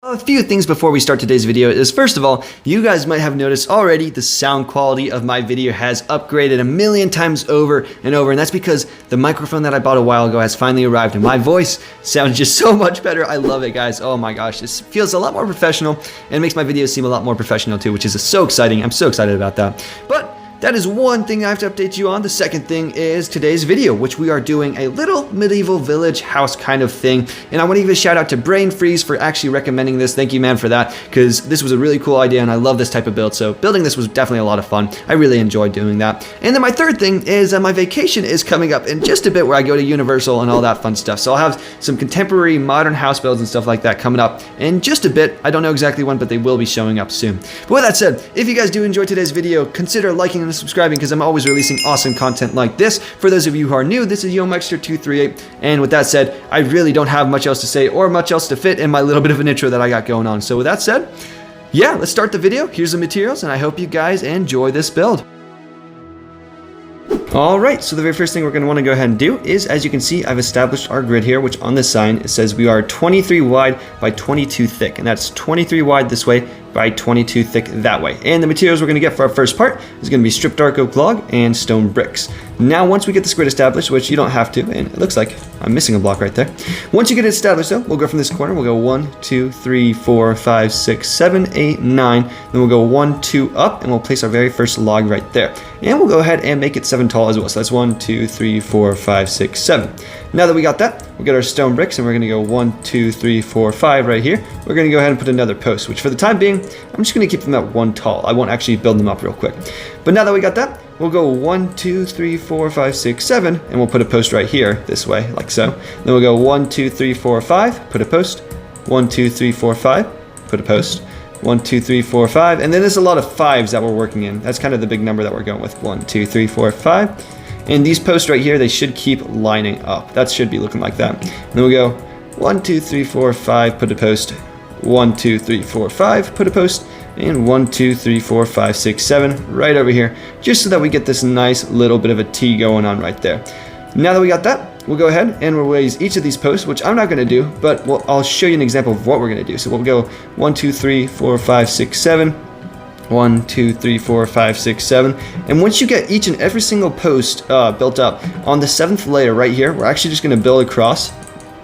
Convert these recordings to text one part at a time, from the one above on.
A few things before we start today's video is, first of all, you guys might have noticed already the sound quality of my video has upgraded a million times over and over, and that's because the microphone that I bought a while ago has finally arrived and my voice sounds just so much better. I love it, guys. Oh my gosh, this feels a lot more professional and makes my videos seem a lot more professional too, which is so exciting. I'm so excited about that. But that is one thing I have to update you on. The second thing is today's video, which we are doing a little medieval village house kind of thing. And I want to give a shout out to Brain Freeze for actually recommending this. Thank you, man, for that, because this was a really cool idea and I love this type of build. So building this was definitely a lot of fun. I really enjoyed doing that. And then my third thing is my vacation is coming up in just a bit, where I go to Universal and all that fun stuff. So I'll have some contemporary modern house builds and stuff like that coming up in just a bit. I don't know exactly when, but they will be showing up soon. But with that said, if you guys do enjoy today's video, consider liking and subscribing, because I'm always releasing awesome content like this. For those of you who are new, this is YoMexter238, and with that said, I really don't have much else to say or much else to fit in my little bit of an intro that I got going on. So with that said, yeah, let's start the video. Here's the materials, and I hope you guys enjoy this build. Alright, so the very first thing we're going to want to go ahead and do is, as you can see, I've established our grid here, which on this sign it says we are 23 wide by 22 thick, and that's 23 wide this way by 22 thick that way. And the materials we're going to get for our first part is going to be stripped dark oak log and stone bricks. Now, once we get this grid established, which you don't have to, and it looks like I'm missing a block right there. Once you get it established though, we'll go from this corner, we'll go 1, 2, 3, 4, 5, 6, 7, 8, 9, then we'll go 1, 2 up, and we'll place our very first log right there. And we'll go ahead and make it 7 tall as well. So that's 1, 2, 3, 4, 5, 6, 7. Now that we got that, we'll get our stone bricks, and we're going to go 1, 2, 3, 4, 5 right here. We're going to go ahead and put another post, which for the time being, I'm just going to keep them at 1 tall. I won't actually build them up real quick. But now that we got that, we'll go 1, 2, 3, 4, 5, 6, 7, and we'll put a post right here this way, like so. Then we'll go 1, 2, 3, 4, 5, put a post. 1, 2, 3, 4, 5, put a post. 1, 2, 3, 4, 5, and then there's a lot of 5s that we're working in. That's kind of the big number that we're going with. 1, 2, 3, 4, 5. And these posts right here, they should keep lining up. That should be looking like that. And then we go 1, 2, 3, 4, 5, put a post. 1, 2, 3, 4, 5, put a post. And 1, 2, 3, 4, 5, 6, 7 right over here, just so that we get this nice little bit of a T going on right there. Now that we got that, we'll go ahead and we'll raise each of these posts, which I'm not going to do, but I'll show you an example of what we're going to do. So we'll go 1, 2, 3, 4, 5, 6, 7. 1, 2, 3, 4, 5, 6, 7. And once you get each and every single post built up, on the 7th layer right here, we're actually just going to build across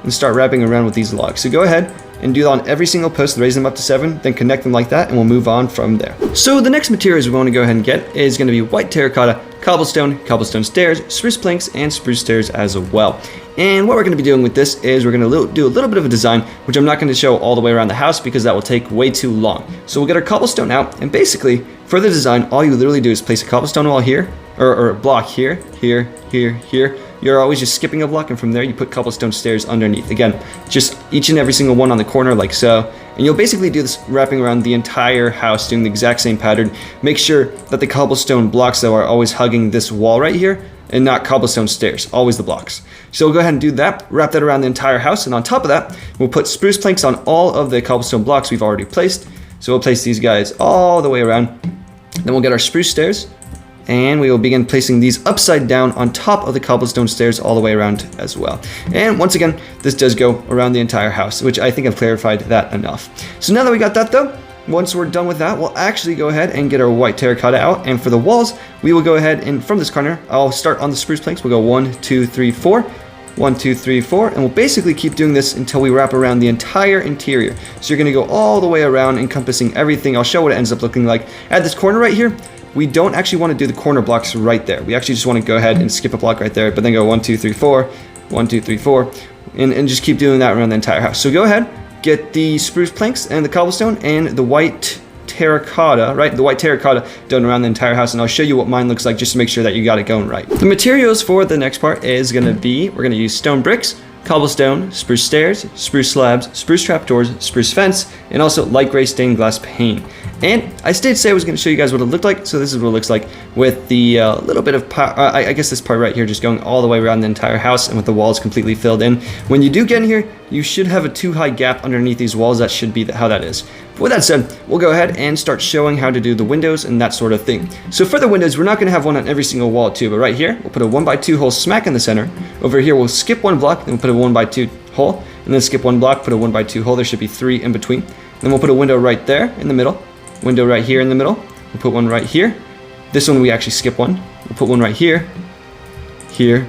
and start wrapping around with these logs. So go ahead and do that on every single post, raise them up to 7, then connect them like that, and we'll move on from there. So the next materials we want to go ahead and get is going to be white terracotta, cobblestone stairs, spruce planks, and spruce stairs as well. And what we're going to be doing with this is we're going to do a little bit of a design, which I'm not going to show all the way around the house because that will take way too long. So we'll get our cobblestone out, and basically for the design, all you literally do is place a cobblestone wall here, or a block here, here, here, here. You're always just skipping a block, and from there you put cobblestone stairs underneath. Again, just each and every single one on the corner like so. And you'll basically do this wrapping around the entire house, doing the exact same pattern. Make sure that the cobblestone blocks though are always hugging this wall right here, and not cobblestone stairs, always the blocks. So we'll go ahead and do that, wrap that around the entire house, and on top of that, we'll put spruce planks on all of the cobblestone blocks we've already placed. So we'll place these guys all the way around. Then we'll get our spruce stairs, and we will begin placing these upside down on top of the cobblestone stairs all the way around as well. And once again, this does go around the entire house, which I think I've clarified that enough. So now that we got that though, once we're done with that, we'll actually go ahead and get our white terracotta out. And for the walls, we will go ahead and from this corner, I'll start on the spruce planks. We'll go 1, 2, 3, 4. 1, 2, 3, 4, and we'll basically keep doing this until we wrap around the entire interior. So you're going to go all the way around, encompassing everything. I'll show what it ends up looking like. At this corner right here, we don't actually want to do the corner blocks right there. We actually just want to go ahead and skip a block right there, but then go 1, 2, 3, 4, 1, 2, 3, 4, and just keep doing that around the entire house. So go ahead, get the spruce planks and the cobblestone and the white terracotta, right? The white terracotta done around the entire house, and I'll show you what mine looks like just to make sure that you got it going right. The materials for the next part is going to be, we're going to use stone bricks, cobblestone, spruce stairs, spruce slabs, spruce trapdoors, spruce fence, and also light gray stained glass pane. And I did say I was going to show you guys what it looked like, so this is what it looks like with the little bit of, I guess this part right here just going all the way around the entire house and with the walls completely filled in. When you do get in here, you should have a 2-high gap underneath these walls. That should be how that is. But with that said, we'll go ahead and start showing how to do the windows and that sort of thing. So for the windows, we're not going to have one on every single wall too, but right here, we'll put a 1x2 hole smack in the center. Over here, we'll skip one block, then we'll put a 1x2 hole, and then skip one block, put a 1x2 hole. There should be 3 in between. Then we'll put a window right there in the middle. Window right here in the middle. We'll put one right here. This one we actually skip one. We'll put one right here. Here.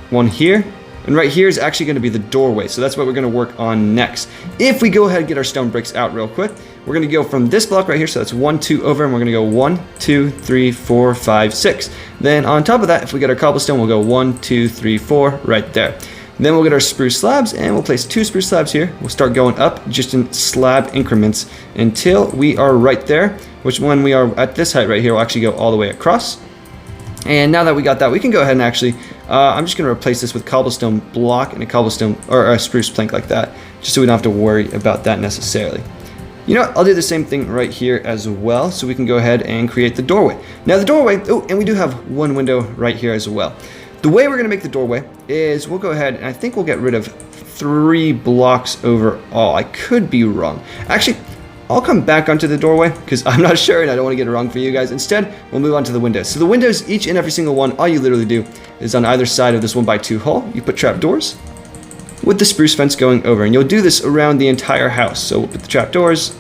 One here. And right here is actually going to be the doorway. So that's what we're going to work on next. If we go ahead and get our stone bricks out real quick, we're going to go from this block right here. So that's 1, 2 over, and we're going to go 1, 2, 3, 4, 5, 6. Then on top of that, if we get our cobblestone, we'll go 1, 2, 3, 4 right there. Then we'll get our spruce slabs, and we'll place 2 spruce slabs here. We'll start going up just in slab increments until we are right there, which when we are at this height right here, we'll actually go all the way across. And now that we got that, we can go ahead and actually, I'm just going to replace this with cobblestone block and a cobblestone or a spruce plank like that, just so we don't have to worry about that necessarily. You know what, I'll do the same thing right here as well, so we can go ahead and create the doorway. Now the doorway, oh, and we do have one window right here as well. The way we're going to make the doorway is we'll go ahead and I think we'll get rid of 3 blocks overall. I could be wrong. Actually, I'll come back onto the doorway because I'm not sure and I don't want to get it wrong for you guys. Instead, we'll move on to the windows. So the windows, each and every single one, all you literally do is on either side of this 1x2 hole, you put trapdoors with the spruce fence going over. And you'll do this around the entire house. So we'll put the trapdoors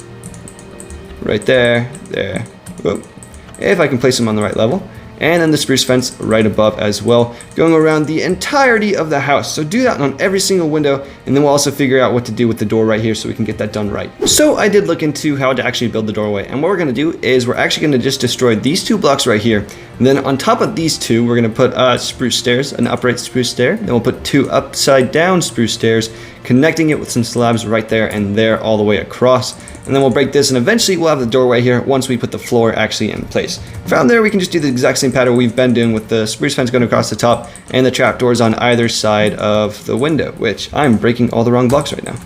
right there, there. Whoa. If I can place them on the right level. And then the spruce fence right above as well, going around the entirety of the house. So do that on every single window, and then we'll also figure out what to do with the door right here so we can get that done right. So I did look into how to actually build the doorway, and what we're going to do is we're actually going to just destroy these 2 blocks right here. And then on top of these 2, we're going to put spruce stairs, an upright spruce stair. Then we'll put 2 upside down spruce stairs, connecting it with some slabs right there and there all the way across. And then we'll break this, and eventually we'll have the doorway here once we put the floor actually in place. From there, we can just do the exact same pattern we've been doing with the spruce fence going across the top and the trapdoors on either side of the window, which I'm breaking all the wrong blocks right now.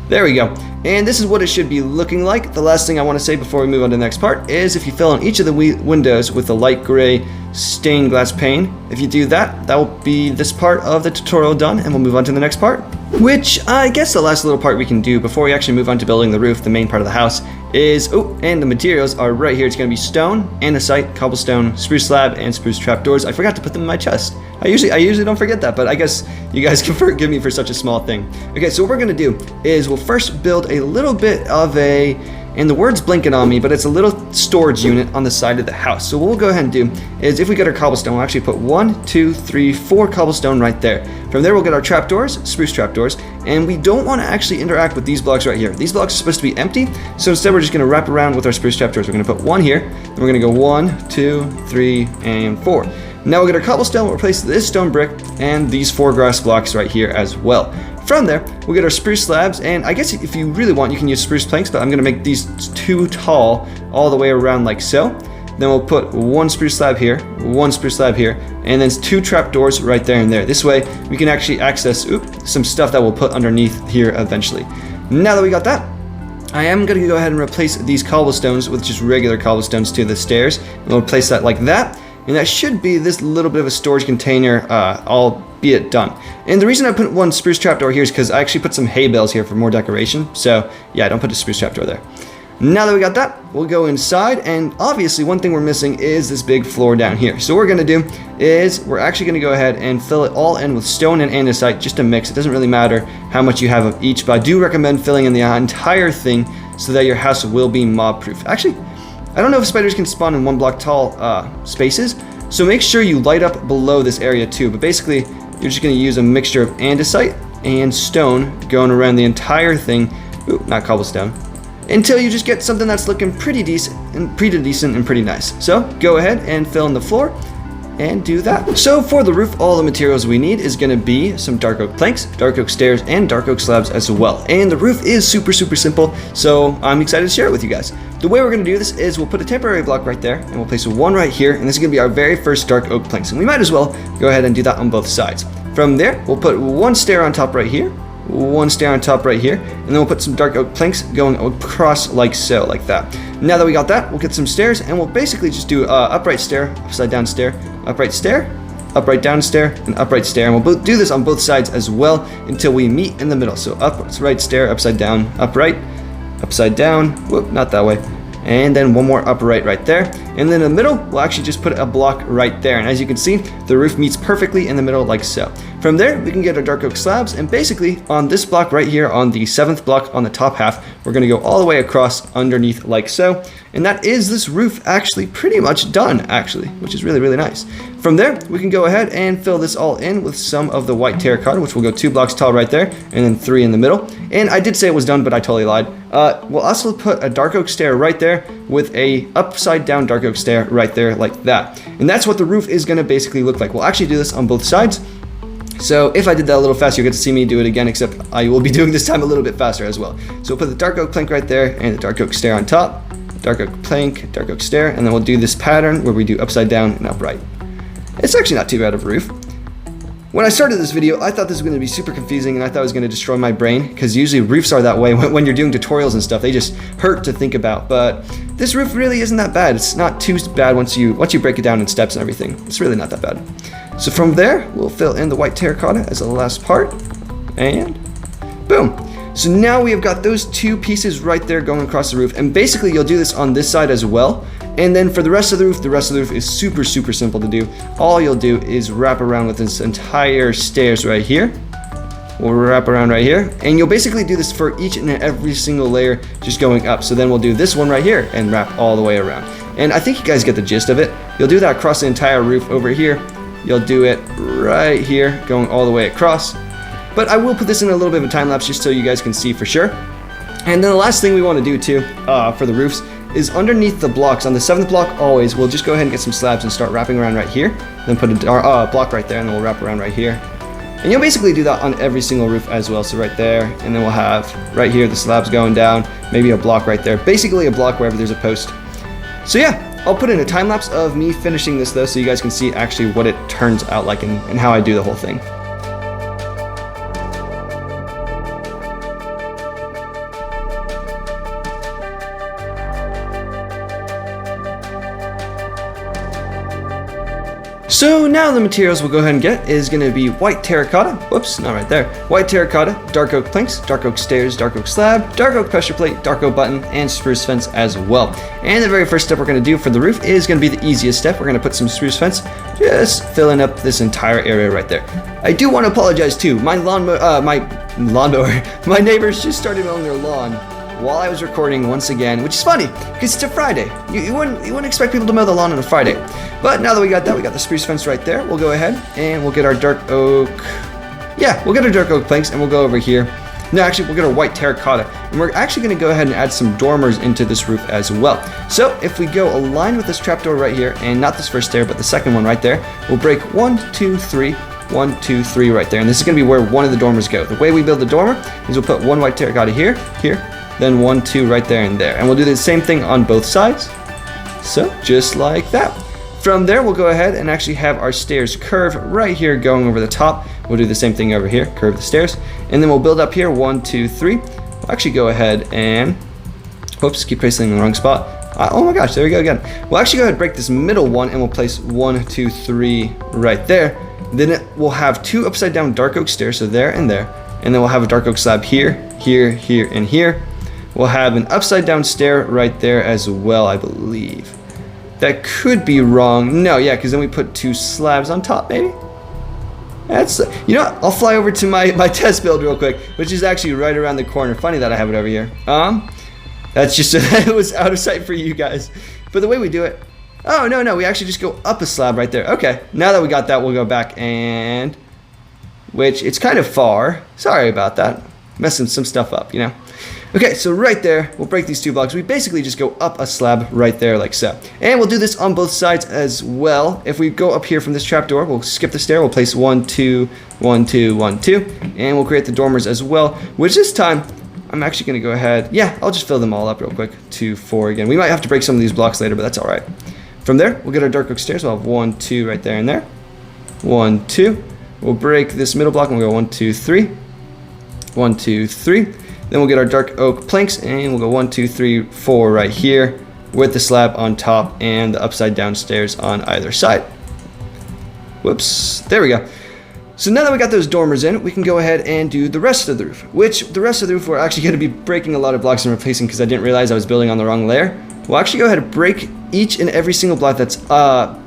There we go. And this is what it should be looking like. The last thing I want to say before we move on to the next part is if you fill in each of the windows with a light gray stained glass pane, if you do that, that will be this part of the tutorial done, and we'll move on to the next part. Which I guess the last little part we can do before we actually move on to building the roof, the main part of the house, is, oh, and the materials are right here. It's going to be stone, andesite, cobblestone, spruce slab, and spruce trapdoors. I forgot to put them in my chest. I usually don't forget that, but I guess you guys can forgive me for such a small thing. Okay, so what we're going to do is we'll first build a little bit of a, and the word's blinking on me, but it's a little storage unit on the side of the house. So what we'll go ahead and do is if we get our cobblestone, we'll actually put 1, 2, 3, 4 cobblestone right there. From there, we'll get our trapdoors, spruce trapdoors, and we don't want to actually interact with these blocks right here. These blocks are supposed to be empty, so instead we're just going to wrap around with our spruce trapdoors. We're going to put 1 here, then we're going to go 1, 2, 3, and 4. Now we'll get our cobblestone, we'll replace this stone brick and these 4 grass blocks right here as well. From there, we'll get our spruce slabs, and I guess if you really want, you can use spruce planks, but I'm going to make these 2 tall all the way around like so. Then we'll put 1 spruce slab here, 1 spruce slab here, and then 2 trapdoors right there and there. This way, we can actually access some stuff that we'll put underneath here eventually. Now that we got that, I am going to go ahead and replace these cobblestones with just regular cobblestones to the stairs, and we'll place that like that. And that should be this little bit of a storage container, albeit done. And the reason I put 1 spruce trapdoor here is because I actually put some hay bales here for more decoration. So yeah, don't put a spruce trapdoor there. Now that we got that, we'll go inside, and obviously one thing we're missing is this big floor down here. So what we're going to do is we're actually going to go ahead and fill it all in with stone and andesite, just a mix. It doesn't really matter how much you have of each, but I do recommend filling in the entire thing so that your house will be mob proof. Actually, I don't know if spiders can spawn in 1 block tall spaces, so make sure you light up below this area too. But basically, you're just going to use a mixture of andesite and stone going around the entire thing. Ooh, not cobblestone. Until you just get something that's looking pretty decent and pretty nice. So go ahead and fill in the floor and do that. So for the roof, all the materials we need is going to be some dark oak planks, dark oak stairs, and dark oak slabs as well. And the roof is super simple, so I'm excited to share it with you guys. The way we're going to do this is we'll put a temporary block right there, and we'll place 1 right here, and this is going to be our very first dark oak planks. And we might as well go ahead and do that on both sides. From there, we'll put 1 stair on top right here, 1 stair on top right here, and then we'll put some dark oak planks going across like so, like that. Now that we got that, we'll get some stairs, and we'll basically just do upright stair, upside down stair, upright stair, upright down stair, and upright stair, and we'll do this on both sides as well until we meet in the middle. So upright stair, upside down, upright, upside down, whoop, not that way, and then 1 more upright right there. And then in the middle, we'll actually just put a block right there. And as you can see, the roof meets perfectly in the middle like so. From there, we can get our dark oak slabs, and basically on this block right here, on the 7th block on the top half, we're going to go all the way across underneath like so. And that is this roof actually pretty much done, actually, which is really, really nice. From there, we can go ahead and fill this all in with some of the white terracotta, which will go 2 blocks tall right there, and then 3 in the middle. And I did say it was done, but I totally lied. We'll also put a dark oak stair right there with a upside down dark oak stair right there like that. And that's what the roof is going to basically look like. We'll actually do this on both sides. So if I did that a little faster, you'll get to see me do it again, except I will be doing this time a little bit faster as well. So we'll put the dark oak plank right there and the dark oak stair on top, dark oak plank, dark oak stair, and then we'll do this pattern where we do upside down and upright. It's actually not too bad of a roof. When I started this video, I thought this was going to be super confusing and I thought it was going to destroy my brain, because usually roofs are that way when you're doing tutorials and stuff. They just hurt to think about, but this roof really isn't that bad. It's not too bad once you break it down in steps and everything. It's really not that bad. So from there, we'll fill in the white terracotta as the last part, and boom. So now we have got those 2 pieces right there going across the roof, and basically you'll do this on this side as well. And then for the rest of the roof is super, super simple to do. All you'll do is wrap around with this entire stairs right here. We'll wrap around right here, and you'll basically do this for each and every single layer, just going up. So then we'll do this one right here and wrap all the way around. And I think you guys get the gist of it. You'll do that across the entire roof over here. You'll do it right here, going all the way across. But I will put this in a little bit of a time lapse just so you guys can see for sure. And then the last thing we want to do too, for the roofs, is underneath the blocks, on the 7th block always, we'll just go ahead and get some slabs and start wrapping around right here. Then put a block right there, and then we'll wrap around right here. And you'll basically do that on every single roof as well. So right there, and then we'll have right here the slabs going down, maybe a block right there, basically a block wherever there's a post. So yeah, I'll put in a time lapse of me finishing this though, so you guys can see actually what it turns out like and how I do the whole thing. So now the materials we'll go ahead and get is going to be white terracotta, whoops, not right there, white terracotta, dark oak planks, dark oak stairs, dark oak slab, dark oak pressure plate, dark oak button, and spruce fence as well. And the very first step we're going to do for the roof is going to be the easiest step. We're going to put some spruce fence, just filling up this entire area right there. I do want to apologize too, my neighbors just started mowing their lawn while I was recording once again, which is funny because it's a Friday. You wouldn't expect people to mow the lawn on a Friday. But now that we got that, we got the spruce fence right there. We'll go ahead and we'll get our dark oak. Yeah, we'll get our dark oak planks and we'll go over here. No, actually, we'll get our white terracotta. And we're actually going to go ahead and add some dormers into this roof as well. So if we go aligned with this trapdoor right here, and not this first stair, but the second one right there, we'll break 1, 2, 3, 1, 2, 3 right there. And this is going to be where one of the dormers go. The way we build the dormer is we'll put one white terracotta here, then 1, 2 right there and there. And we'll do the same thing on both sides. So just like that. From there, we'll go ahead and actually have our stairs curve right here going over the top. We'll do the same thing over here, curve the stairs. And then we'll build up here, 1, 2, 3. We'll actually go ahead and, whoops, keep placing in the wrong spot. Oh my gosh, there we go again. We'll actually go ahead and break this middle one and we'll place 1, 2, 3 right there. Then we'll have 2 upside down dark oak stairs, so there and there. And then we'll have a dark oak slab here, here, here, and here. We'll have an upside down stair right there as well, I believe. That could be wrong. No, yeah, because then we put 2 slabs on top, maybe? That's, you know what? I'll fly over to my test build real quick, which is actually right around the corner. Funny that I have it over here. That's just, it was out of sight for you guys. But the way we do it, oh, no, we actually just go up a slab right there. Okay, now that we got that, we'll go back and, which, it's kind of far. Sorry about that. Messing some stuff up, you know? Okay, so right there, we'll break these 2 blocks. We basically just go up a slab right there like so. And we'll do this on both sides as well. If we go up here from this trapdoor, we'll skip the stair. We'll place 1, 2, 1, 2, 1, 2. And we'll create the dormers as well, which this time, I'm actually going to go ahead. Yeah, I'll just fill them all up real quick. 2, 4 again. We might have to break some of these blocks later, but that's all right. From there, we'll get our dark oak stairs. We'll have 1, 2 right there and there. 1, 2. We'll break this middle block and we'll go 1, 2, 3. 1, 2, 3. Then we'll get our dark oak planks and we'll go 1, 2, 3, 4 right here with the slab on top and the upside down stairs on either side. Whoops, there we go. So now that we got those dormers in, we can go ahead and do the rest of the roof, which the rest of the roof we're actually going to be breaking a lot of blocks and replacing because I didn't realize I was building on the wrong layer. We'll actually go ahead and break each and every single block that's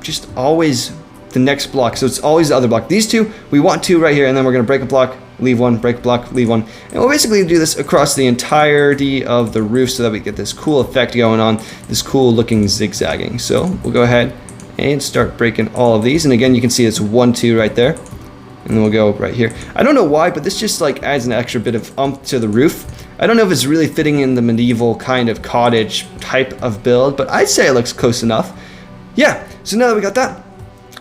just always the next block. So it's always the other block. These two, we want two right here, and then we're going to break a block, leave one, break a block, leave one. And we'll basically do this across the entirety of the roof so that we get this cool effect going on, this cool looking zigzagging. So we'll go ahead and start breaking all of these. And again, you can see it's 1, 2 right there. And then we'll go right here. I don't know why, but this just like adds an extra bit of oomph to the roof. I don't know if it's really fitting in the medieval kind of cottage type of build, but I'd say it looks close enough. Yeah, so now that we got that,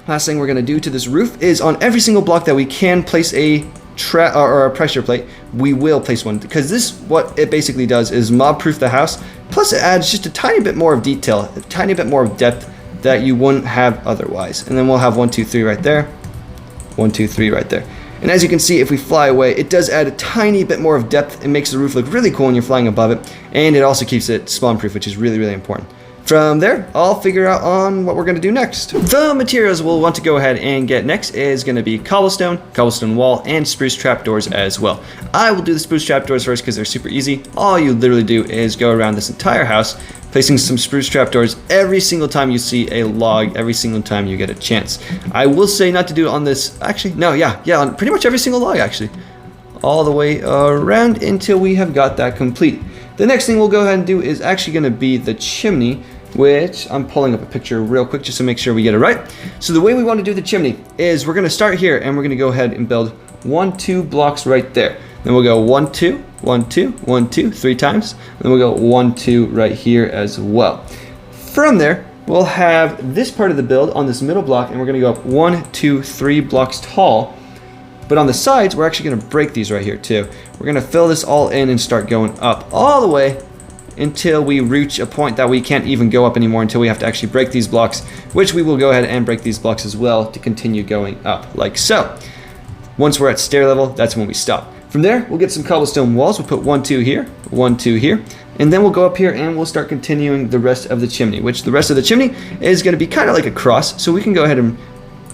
last thing we're gonna do to this roof is on every single block that we can place a or a pressure plate, we will place one, because this, what it basically does is mob proof the house, plus it adds just a tiny bit more of detail, a tiny bit more of depth that you wouldn't have otherwise. And then we'll have 1, 2, 3 right there, 1, 2, 3 right there. And as you can see, if we fly away, it does add a tiny bit more of depth. It makes the roof look really cool when you're flying above it, and it also keeps it spawn proof, which is really, really important. From there, I'll figure out on what we're going to do next. The materials we'll want to go ahead and get next is going to be cobblestone, cobblestone wall, and spruce trapdoors as well. I will do the spruce trapdoors first because they're super easy. All you literally do is go around this entire house, placing some spruce trapdoors every single time you see a log, every single time you get a chance. I will say not to do it on this, actually, no, yeah, on pretty much every single log actually. All the way around until we have got that complete. The next thing we'll go ahead and do is actually going to be the chimney, which I'm pulling up a picture real quick just to make sure we get it right. So the way we want to do the chimney is we're going to start here and we're going to go ahead and build 1, 2 blocks right there. Then we'll go 1, 2, 1, 2, 1, 2, 3 times. Then we'll go 1, 2 right here as well. From there, we'll have this part of the build on this middle block, and we're going to go up 1, 2, 3 blocks tall. But on the sides, we're actually going to break these right here too. We're going to fill this all in and start going up all the way until we reach a point that we can't even go up anymore, until we have to actually break these blocks, which we will go ahead and break these blocks as well to continue going up like so. Once we're at stair level, that's when we stop. From there, we'll get some cobblestone walls. We'll put 1, 2 here, 1, 2 here, and then we'll go up here and we'll start continuing the rest of the chimney, which the rest of the chimney is going to be kind of like a cross. So we can go ahead and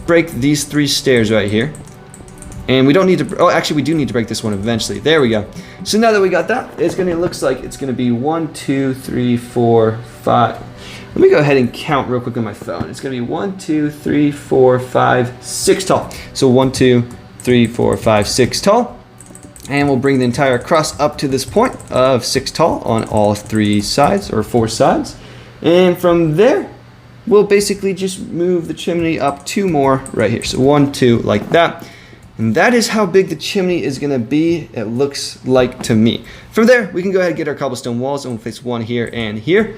break these 3 stairs right here. And we don't need to, oh, actually we do need to break this one eventually. There we go. So now that we got that, it looks like it's gonna be 1, 2, 3, 4, 5. Let me go ahead and count real quick on my phone. It's gonna be 1, 2, 3, 4, 5, 6 tall. So 1, 2, 3, 4, 5, 6 tall. And we'll bring the entire cross up to this point of 6 tall on all 3 sides, or 4 sides. And from there, we'll basically just move the chimney up 2 more right here. So 1, 2, like that. And that is how big the chimney is gonna be, it looks like to me. From there, we can go ahead and get our cobblestone walls, and we'll place 1 here and here.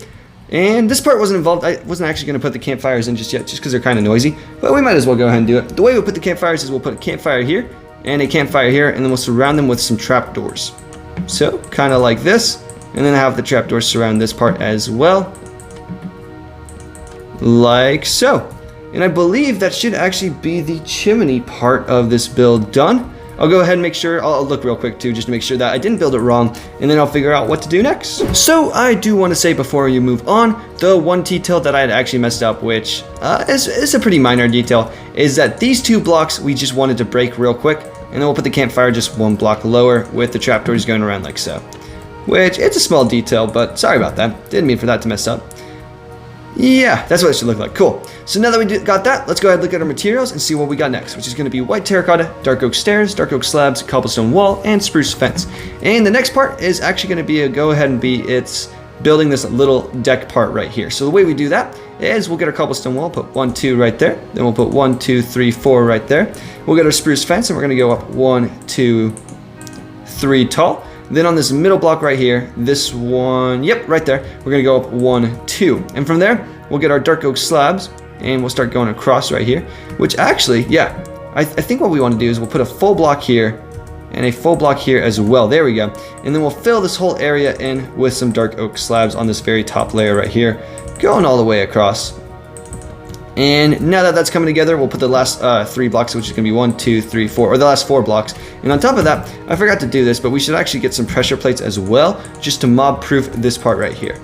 And this part wasn't involved. I wasn't actually gonna put the campfires in just yet, just because they're kind of noisy, but we might as well go ahead and do it. The way we'll put the campfires is we'll put a campfire here, and a campfire here, and then we'll surround them with some trapdoors. So, kind of like this, and then have the trapdoors surround this part as well. Like so. And I believe that should actually be the chimney part of this build done. I'll go ahead and make sure, I'll look real quick too, just to make sure that I didn't build it wrong, and then I'll figure out what to do next. So I do want to say before you move on, the one detail that I had actually messed up, which is a pretty minor detail, is that these 2 blocks we just wanted to break real quick, and then we'll put the campfire just 1 block lower with the trapdoors going around like so. Which, it's a small detail, but sorry about that. Didn't mean for that to mess up. Yeah, that's what it should look like. Cool. So now that we got that, let's go ahead and look at our materials and see what we got next, which is going to be white terracotta, dark oak stairs, dark oak slabs, cobblestone wall, and spruce fence. And the next part is actually going to be it's building this little deck part right here. So the way we do that is we'll get our cobblestone wall, put 1, 2 right there. Then we'll put 1, 2, 3, 4 right there. We'll get our spruce fence, and we're going to go up 1, 2, 3 tall. Then on this middle block right here, this one, yep, right there, we're gonna go up 1, 2. And from there, we'll get our dark oak slabs, and we'll start going across right here, which actually, yeah, I think what we wanna do is we'll put a full block here, and a full block here as well. There we go. And then we'll fill this whole area in with some dark oak slabs on this very top layer right here, going all the way across. And now that that's coming together, we'll put the last 3 blocks, which is going to be 1, 2, 3, 4, or the last 4 blocks. And on top of that, I forgot to do this, but we should actually get some pressure plates as well, just to mob proof this part right here.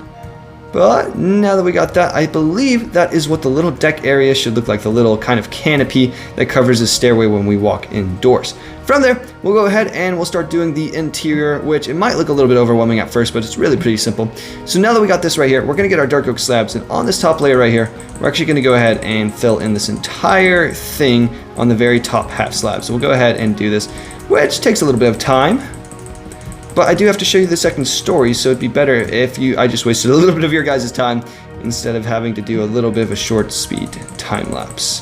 But now that we got that, I believe that is what the little deck area should look like, the little kind of canopy that covers the stairway when we walk indoors. From there, we'll go ahead and we'll start doing the interior, which it might look a little bit overwhelming at first, but it's really pretty simple. So now that we got this right here, we're going to get our dark oak slabs, and on this top layer right here, we're actually going to go ahead and fill in this entire thing on the very top half slab. So we'll go ahead and do this, which takes a little bit of time. But I do have to show you the second story, so it'd be better if I just wasted a little bit of your guys' time instead of having to do a little bit of a short speed time lapse.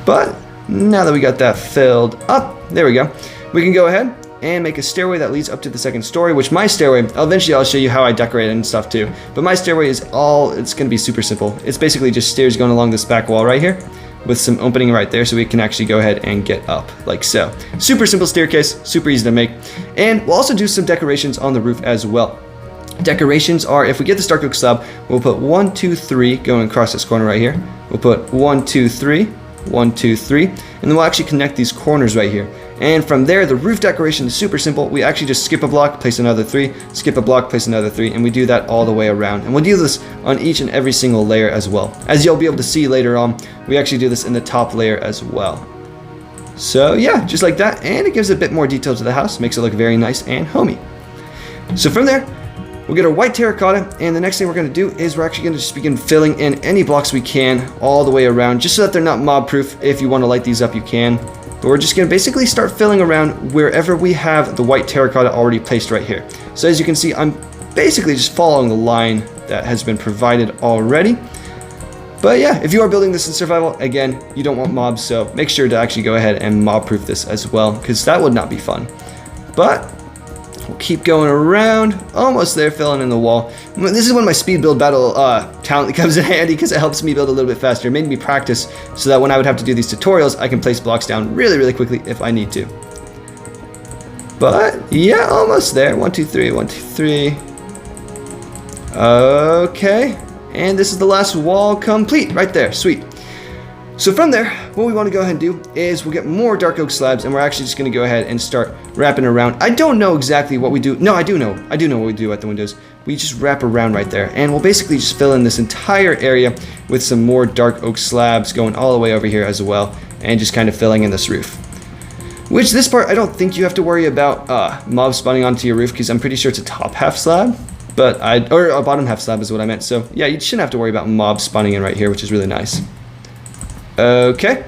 But now that we got that filled up, there we go. We can go ahead and make a stairway that leads up to the second story, which my stairway, eventually I'll show you how I decorate it and stuff too. But my stairway is it's going to be super simple. It's basically just stairs going along this back wall right here, with some opening right there so we can actually go ahead and get up like so. Super simple staircase, super easy to make. And we'll also do some decorations on the roof as well. Decorations are, if we get this dark oak slab, we'll put 1, 2, 3 going across this corner right here. We'll put 1, 2, 3, 1, 2, 3, and then we'll actually connect these corners right here. And from there, the roof decoration is super simple. We actually just skip a block, place another 3, skip a block, place another 3, and we do that all the way around. And we'll do this on each and every single layer as well. As you'll be able to see later on, we actually do this in the top layer as well. So yeah, just like that, and it gives a bit more detail to the house, makes it look very nice and homey. So from there, we'll get our white terracotta, and the next thing we're going to do is we're actually going to just begin filling in any blocks we can all the way around, just so that they're not mob proof. If you want to light these up, you can. But we're just going to basically start filling around wherever we have the white terracotta already placed right here. So as you can see, I'm basically just following the line that has been provided already. But yeah, if you are building this in survival, again, you don't want mobs, so make sure to actually go ahead and mob proof this as well, because that would not be fun. But we'll keep going around, almost there, filling in the wall. This is when my speed build battle talent comes in handy, because it helps me build a little bit faster. It made me practice so that when I would have to do these tutorials, I can place blocks down really, really quickly if I need to. But yeah, almost there. 1, 2, 3, 1, 2, 3. Okay, and this is the last wall complete right there. Sweet. So from there, what we want to go ahead and do is we'll get more dark oak slabs, and we're actually just going to go ahead and start wrapping around. I don't know exactly what we do. No, I do know what we do at the windows. We just wrap around right there, and we'll basically just fill in this entire area with some more dark oak slabs going all the way over here as well, and just kind of filling in this roof. Which this part, I don't think you have to worry about mobs spawning onto your roof, because I'm pretty sure it's a top half slab, or a bottom half slab is what I meant. So yeah, you shouldn't have to worry about mobs spawning in right here, which is really nice. Okay,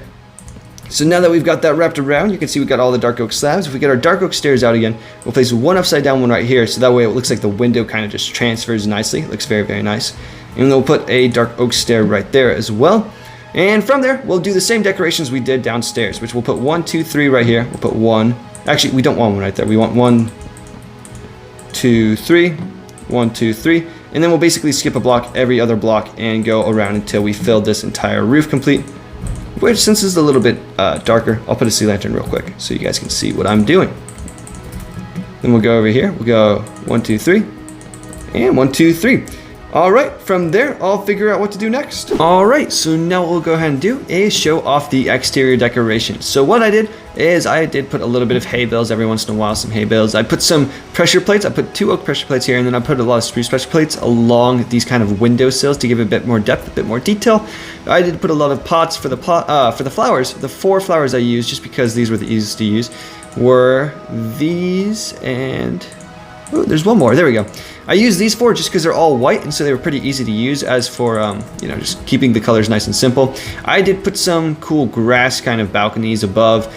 so now that we've got that wrapped around, you can see we got all the dark oak slabs. If we get our dark oak stairs out again, we'll place one upside down, one right here, so that way it looks like the window kind of just transfers nicely. It looks very, very nice. And then we'll put a dark oak stair right there as well. And from there, we'll do the same decorations we did downstairs, which we'll put 1, 2, 3 right here. We'll put 1. Actually, we don't want one right there. We want 1, 2, 3, 1, 2, 3. And then we'll basically skip a block every other block and go around until we fill this entire roof complete. Which, since it's a little bit darker, I'll put a sea lantern real quick so you guys can see what I'm doing. Then we'll go over here. We'll go 1, 2, 3, and 1, 2, 3. All right, from there, I'll figure out what to do next. All right, so now what we'll go ahead and do is show off the exterior decoration. So what I did is I did put a little bit of hay bales every once in a while, some hay bales. I put some pressure plates. I put 2 oak pressure plates here, and then I put a lot of spruce pressure plates along these kind of window sills to give it a bit more depth, a bit more detail. I did put a lot of pots for the flowers. The 4 flowers I used, just because these were the easiest to use, were these and... oh, there's one more. There we go. I used these 4 just because they're all white, and so they were pretty easy to use as for, just keeping the colors nice and simple. I did put some cool grass kind of balconies above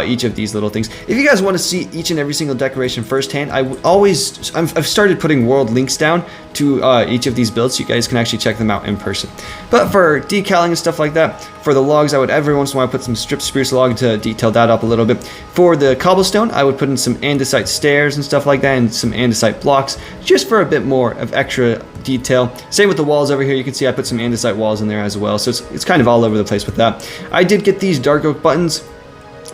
each of these little things. If you guys want to see each and every single decoration firsthand, I've started putting world links down to each of these builds so you guys can actually check them out in person. But for decaling and stuff like that, for the logs, I would every once in a while put some stripped spruce log to detail that up a little bit. For the cobblestone, I would put in some andesite stairs and stuff like that, and some andesite blocks, just for a bit more of extra detail. Same with the walls over here. You can see I put some andesite walls in there as well, so it's kind of all over the place with that. I did get these dark oak buttons,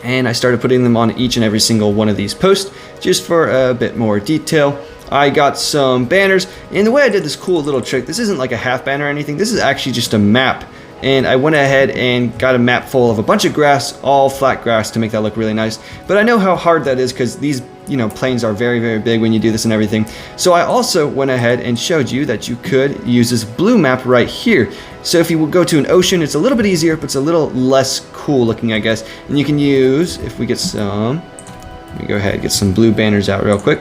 and I started putting them on each and every single one of these posts, just for a bit more detail. I got some banners, and the way I did this cool little trick, this isn't like a half banner or anything, this is actually just a map. And I went ahead and got a map full of a bunch of grass, all flat grass, to make that look really nice. But I know how hard that is, because these planes are very, very big when you do this and everything. So I also went ahead and showed you that you could use this blue map right here. So if you will go to an ocean, it's a little bit easier, but it's a little less cool looking, I guess. And you can use, if we get some, let me go ahead and get some blue banners out real quick.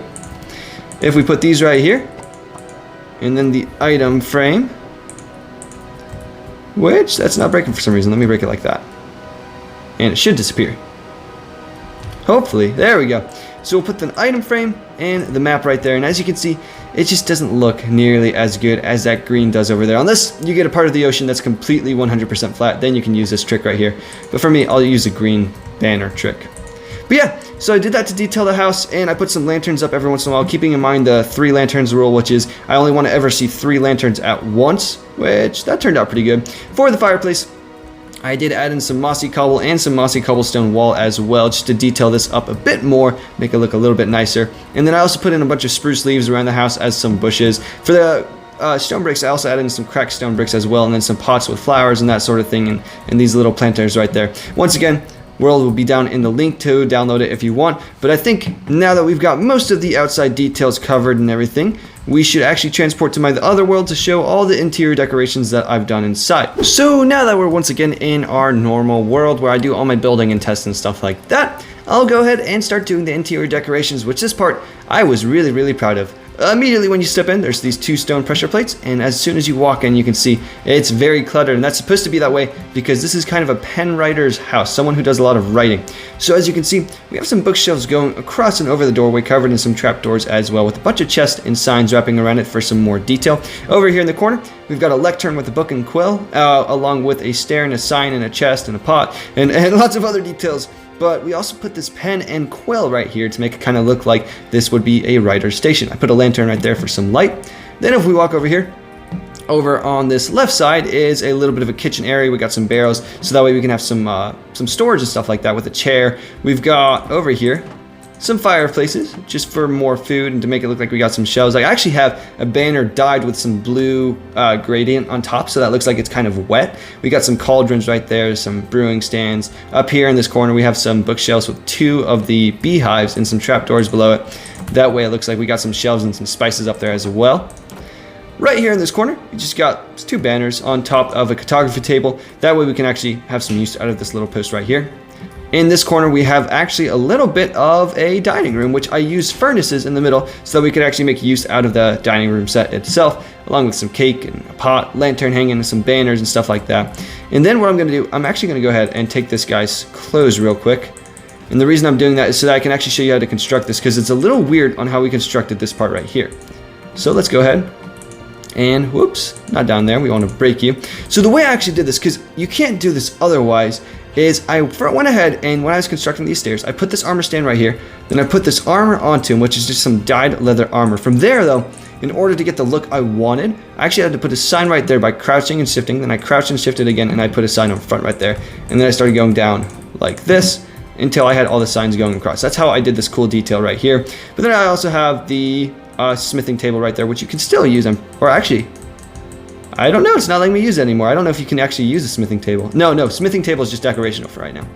If we put these right here, and then the item frame, which that's not breaking for some reason. Let me break it like that. And it should disappear. Hopefully, there we go. So we'll put the item frame and the map right there. And as you can see, it just doesn't look nearly as good as that green does over there. Unless you get a part of the ocean that's completely 100% flat, then you can use this trick right here. But for me, I'll use the green banner trick. But yeah, so I did that to detail the house, and I put some lanterns up every once in a while, keeping in mind the 3 lanterns rule, which is I only want to ever see 3 lanterns at once, which that turned out pretty good. For the fireplace, I did add in some mossy cobble and some mossy cobblestone wall as well, just to detail this up a bit more, make it look a little bit nicer. And then I also put in a bunch of spruce leaves around the house as some bushes. For the stone bricks, I also added in some cracked stone bricks as well, and then some pots with flowers and that sort of thing, and these little planters right there. Once again, world will be down in the link to download it if you want. But I think now that we've got most of the outside details covered and everything, we should actually transport to my other world to show all the interior decorations that I've done inside. So now that we're once again in our normal world where I do all my building and tests and stuff like that, I'll go ahead and start doing the interior decorations, which this part I was really, really proud of. Immediately when you step in, there's these 2 stone pressure plates, and as soon as you walk in, you can see it's very cluttered, and that's supposed to be that way because this is kind of a pen writer's house, someone who does a lot of writing. So as you can see, we have some bookshelves going across and over the doorway, covered in some trapdoors as well, with a bunch of chests and signs wrapping around it for some more detail. Over here in the corner, we've got a lectern with a book and quill, along with a stair and a sign and a chest and a pot, and lots of other details. But we also put this pen and quill right here to make it kind of look like this would be a writer's station. I put a lantern right there for some light. Then if we walk over here, over on this left side is a little bit of a kitchen area. We got some barrels, so that way we can have some storage and stuff like that with a chair. We've got over here some fireplaces just for more food and to make it look like we got some shelves. I actually have a banner dyed with some blue gradient on top, so that looks like it's kind of wet. We got some cauldrons right there, some brewing stands. Up here in this corner we have some bookshelves with 2 of the beehives and some trapdoors below it. That way it looks like we got some shelves and some spices up there as well. Right here in this corner, we just got 2 banners on top of a cartography table. That way we can actually have some use out of this little post right here. In this corner, we have actually a little bit of a dining room, which I use furnaces in the middle so that we could actually make use out of the dining room set itself, along with some cake and a pot, lantern hanging, and some banners and stuff like that. And then what I'm going to do, I'm actually going to go ahead and take this guy's clothes real quick. And the reason I'm doing that is so that I can actually show you how to construct this, because it's a little weird on how we constructed this part right here. So let's go ahead. And whoops, not down there, we want to break you. So the way I actually did this, because you can't do this otherwise, is I went ahead and when I was constructing these stairs, I put this armor stand right here, then I put this armor onto him, which is just some dyed leather armor. From there though, in order to get the look I wanted, I actually had to put a sign right there by crouching and shifting, then I crouched and shifted again, and I put a sign up front right there, and then I started going down like this until I had all the signs going across. That's how I did this cool detail right here. But then I also have the smithing table right there, which you can still use, or actually, I don't know, it's not letting me use it anymore. I don't know if you can actually use a smithing table. No, smithing table is just decorational for right now.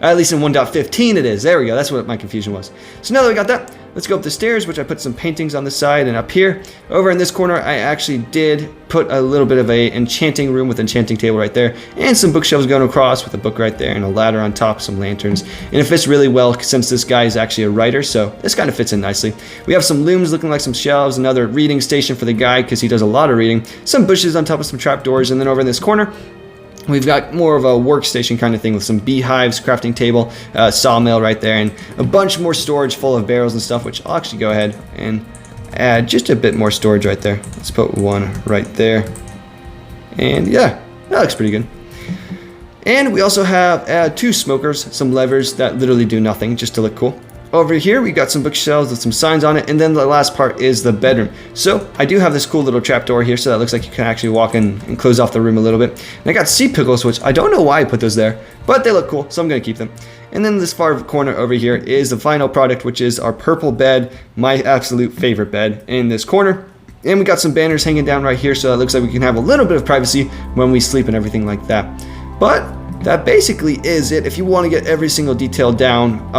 At least in 1.15 it is. There we go, that's what my confusion was. So now that we got that, let's go up the stairs, which I put some paintings on the side, and up here. Over in this corner, I actually did put a little bit of a enchanting room with enchanting table right there, and some bookshelves going across with a book right there, and a ladder on top, some lanterns. And it fits really well since this guy is actually a writer, so this kind of fits in nicely. We have some looms looking like some shelves, another reading station for the guy because he does a lot of reading, some bushes on top of some trapdoors, and then over in this corner, we've got more of a workstation kind of thing with some beehives, crafting table, sawmill right there, and a bunch more storage full of barrels and stuff, which I'll actually go ahead and add just a bit more storage right there. Let's put one right there. And yeah, that looks pretty good. And we also have 2 smokers, some levers that literally do nothing just to look cool. Over here, we got some bookshelves with some signs on it, and then the last part is the bedroom. So I do have this cool little trapdoor here, so that looks like you can actually walk in and close off the room a little bit. And I got sea pickles, which I don't know why I put those there, but they look cool, so I'm gonna keep them. And then this far corner over here is the final product, which is our purple bed, my absolute favorite bed in this corner. And we got some banners hanging down right here, so that looks like we can have a little bit of privacy when we sleep and everything like that. But that basically is it. If you want to get every single detail down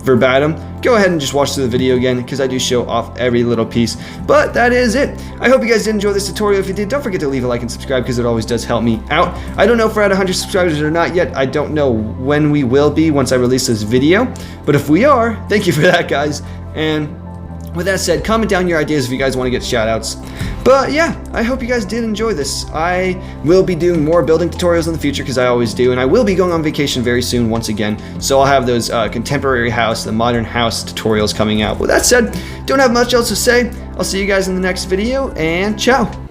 verbatim, go ahead and just watch through the video again, because I do show off every little piece. But that is it. I hope you guys did enjoy this tutorial. If you did, don't forget to leave a like and subscribe, because it always does help me out. I don't know if we're at 100 subscribers or not yet. I don't know when we will be once I release this video, but if we are, thank you for that, guys. And with that said, comment down your ideas if you guys want to get shout outs. But yeah, I hope you guys did enjoy this. I will be doing more building tutorials in the future, because I always do, and I will be going on vacation very soon once again, so I'll have those contemporary house, the modern house tutorials coming out. With that said, don't have much else to say. I'll see you guys in the next video, and ciao!